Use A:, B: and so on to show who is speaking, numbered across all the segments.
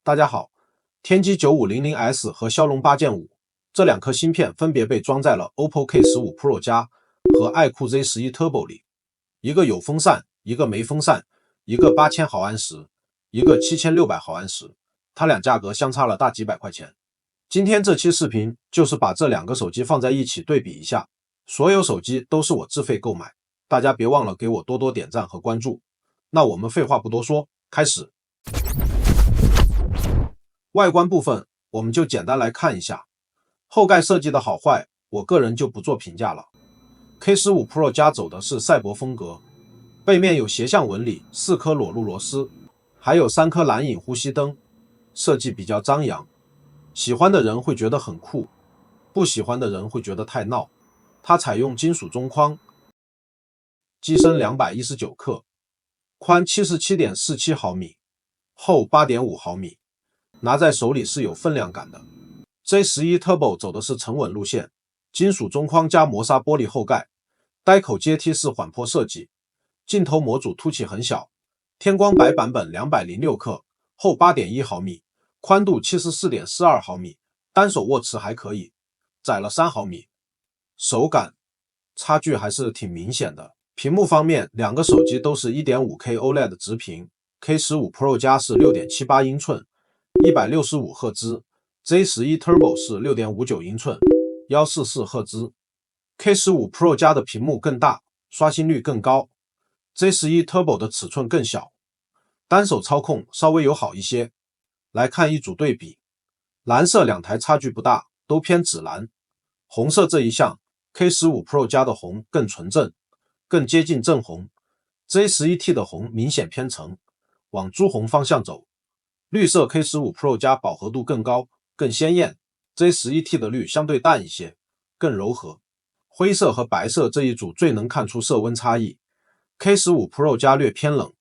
A: 大家好，天玑 9500S 和骁龙8 Gen 5这两颗芯片分别被装在了 OPPO K15 Pro 加和爱酷 Z11 Turbo 里，一个有风扇，一个没风扇，一个8000毫安时，一个7600毫安时，它俩价格相差了大几百块钱。今天这期视频就是把这两个手机放在一起对比一下，所有手机都是我自费购买，大家别忘了给我多多点赞和关注。那我们废话不多说，开始。外观部分我们就简单来看一下，后盖设计的好坏，我个人就不做评价了。K15 Pro 加走的是赛博风格，背面有斜向纹理，4颗裸露螺丝，还有3颗蓝影呼吸灯，设计比较张扬，喜欢的人会觉得很酷，不喜欢的人会觉得太闹。它采用金属中框，机身219克，宽 77.47 毫米，厚 8.5 毫米，拿在手里是有分量感的。J11 Turbo 走的是沉稳路线，金属中框加磨砂玻璃后盖，呆口阶梯式缓坡设计，镜头模组凸起很小，天光白版本206克，厚 8.1 毫米，宽度 74.42 毫米，单手握持还可以，窄了3毫米。手感差距还是挺明显的。屏幕方面，两个手机都是 1.5K OLED 直屏， K15 Pro 加是 6.78 英寸165赫兹， J11 Turbo 是 6.59 英寸144赫兹。 K15 Pro 加的屏幕更大，刷新率更高， J11 Turbo 的尺寸更小，单手操控稍微有好一些。来看一组对比，蓝色两台差距不大，都偏紫蓝。红色这一项 K15 Pro 加的红更纯正，更接近正红， J11T 的红明显偏橙，往朱红方向走。绿色 K15 Pro 加饱和度更高，更鲜艳， J11T 的绿相对淡一些，更柔和。灰色和白色这一组最能看出色温差异， K15 Pro 加略偏冷，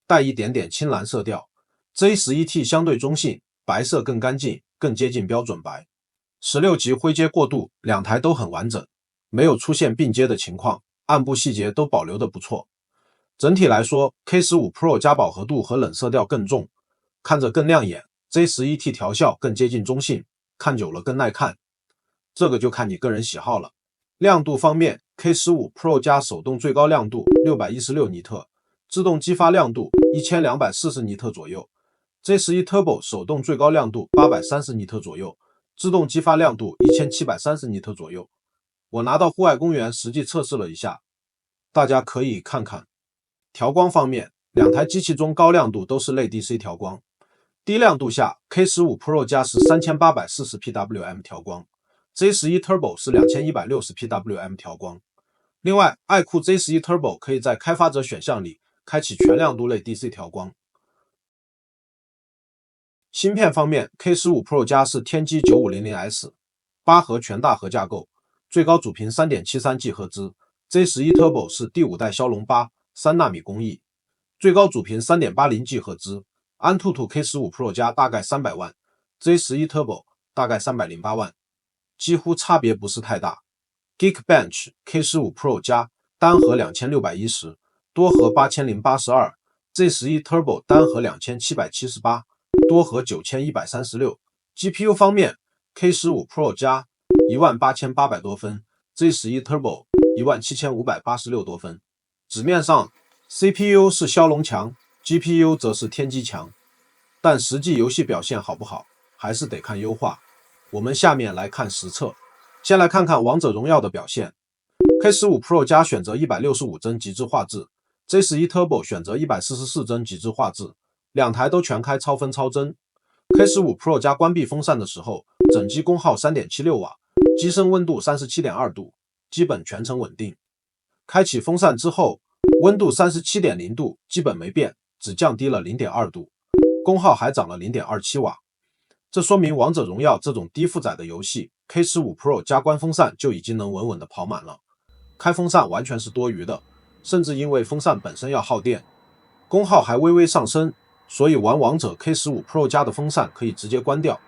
A: 带一点点青蓝色调， J11T 相对中性，白色更干净，更接近标准白。16级灰阶过渡，两台都很完整，没有出现并接的情况，暗部细节都保留得不错。整体来说， K15 Pro 加饱和度和冷色调更重，看着更亮眼， J11T 调效更接近中性，看久了更耐看，这个就看你个人喜好了。亮度方面， K15 Pro 加手动最高亮度616尼特，自动激发亮度1240尼特左右， J11 Turbo 手动最高亮度830尼特左右，自动激发亮度1730尼特左右。我拿到户外公园实际测试了一下，大家可以看看。调光方面，两台机器中高亮度都是类 DC 调光，低亮度下 K15 Pro 加是3840 PWM 调光， J11 Turbo 是2160 PWM 调光。另外，爱酷 Z11 Turbo 可以在开发者选项里开启全亮度类 DC 调光。芯片方面， K15 Pro 加是天玑 9500S 8核全大核架构，最高主频 3.73 赫兹， J11 Turbo 是第5代骁龙8 3纳米工艺，最高主频 3.80 赫兹，安兔兔 K15 Pro 加大概300万， J11 Turbo 大概308万，几乎差别不是太大。Geekbench K15 Pro 加单核2610，多核8082， J11 Turbo 单核2778，多核9136。 GPU 方面， K15 Pro 加18800多分， J11 Turbo 17586多分。纸面上 CPU 是骁龙强， GPU 则是天玑强，但实际游戏表现好不好还是得看优化。我们下面来看实测，先来看看王者荣耀的表现。 K15 Pro 加选择165帧极致画质， J11 Turbo 选择144帧极致画质，两台都全开超分超帧。 K15 Pro 加关闭风扇的时候，整机功耗 3.76 瓦，机身温度 37.2 度，基本全程稳定。开启风扇之后，温度 37.0 度，基本没变，只降低了 0.2 度，功耗还涨了 0.27 瓦。这说明王者荣耀这种低负载的游戏， K15 Pro 加关风扇就已经能稳稳的跑满了，开风扇完全是多余的，甚至因为风扇本身要耗电，功耗还微微上升，所以玩王者 K15 Pro 加的风扇可以直接关掉。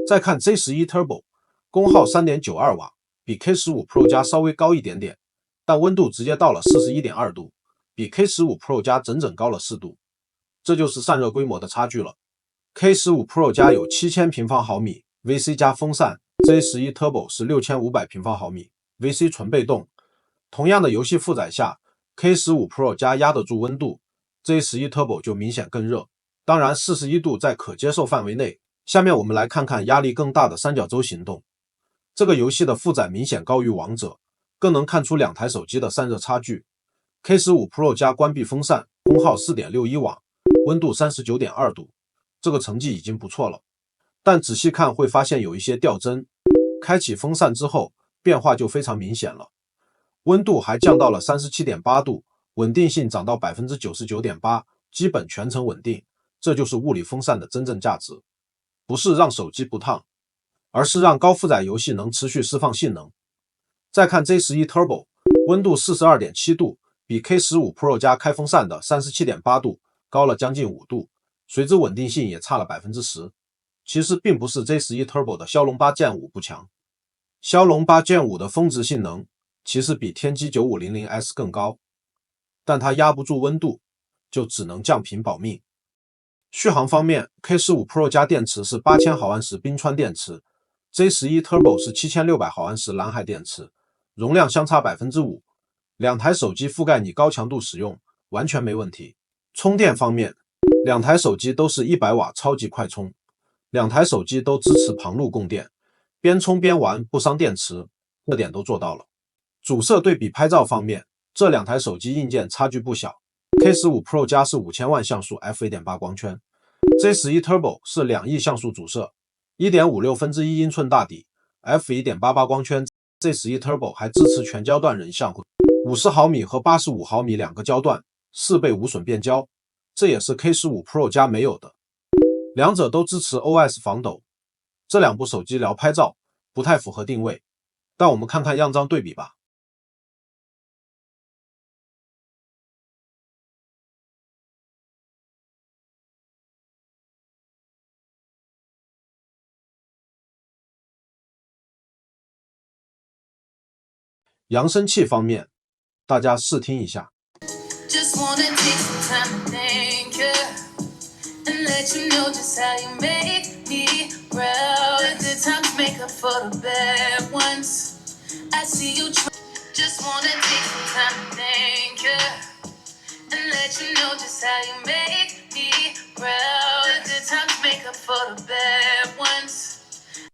A: 再看 J11 Turbo， 功耗 3.92 瓦，比 K15 Pro 加稍微高一点点，但温度直接到了 41.2 度，比 K15 Pro 加整整高了4度，这就是散热规模的差距了。K15 Pro 加有7000平方毫米 VC 加风扇 ，J11 Turbo 是6500平方毫米 VC 纯被动。同样的游戏负载下 ，K15 Pro 加压得住温度 ，J11 Turbo 就明显更热。当然，41度在可接受范围内。下面我们来看看压力更大的三角洲行动。这个游戏的负载明显高于王者，更能看出两台手机的散热差距。K15 Pro 加关闭风扇，功耗 4.61 瓦，温度 39.2 度，这个成绩已经不错了。但仔细看会发现有一些掉帧，开启风扇之后变化就非常明显了。温度还降到了 37.8 度，稳定性涨到 99.8%， 基本全程稳定，这就是物理风扇的真正价值。不是让手机不烫，而是让高负载游戏能持续释放性能。再看 J11 Turbo， 温度 42.7 度，比 K15 Pro 加开风扇的 37.8 度高了将近5度，随之稳定性也差了 10%。其实并不是 J11 Turbo 的骁龙8 Gen 5不强，骁龙8 Gen 5的峰值性能其实比天玑 9500S 更高，但它压不住温度，就只能降频保命。续航方面 ，K15 Pro 加电池是8000毫安时冰川电池 ，J11 Turbo 是7600毫安时蓝海电池，容量相差 5%， 两台手机覆盖你高强度使用完全没问题。充电方面，两台手机都是100瓦超级快充，两台手机都支持旁路供电，边充边玩不伤电池，这点都做到了。主摄对比拍照方面，这两台手机硬件差距不小。K15 Pro 加是5000万像素 f1.8 光圈 ，J11 Turbo 是2亿像素主摄 ，1.56分之一英寸大底 ，f1.88 光圈。J11 Turbo 还支持全焦段人像，50毫米和85毫米两个焦段，4倍无损变焦，这也是 K15 Pro 加没有的。两者都支持 OS 防抖，这两部手机聊拍照不太符合定位，但我们看看样张对比吧。扬声器方面，大家试听一下。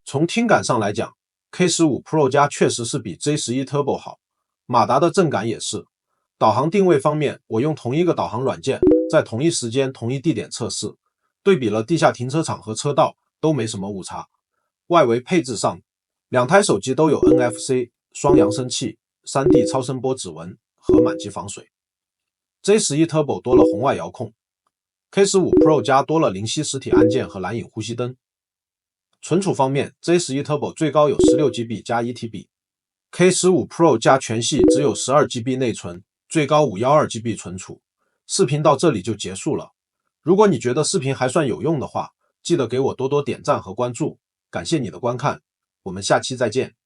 A: 从听感上来讲，K15 Pro 加确实是比 J11 Turbo 好，马达的震感也是。导航定位方面，我用同一个导航软件，在同一时间、同一地点测试，对比了地下停车场和车道，都没什么误差。外围配置上，两台手机都有 NFC 双扬声器、3D 超声波指纹和满级防水。J11 Turbo 多了红外遥控 ，K15 Pro 加多了灵犀实体按键和蓝影呼吸灯。存储方面 ，J11 Turbo 最高有 16GB 加 1TB，K15 Pro 加全系只有 12GB 内存，最高 512GB 存储。视频到这里就结束了。如果你觉得视频还算有用的话，记得给我多多点赞和关注，感谢你的观看，我们下期再见。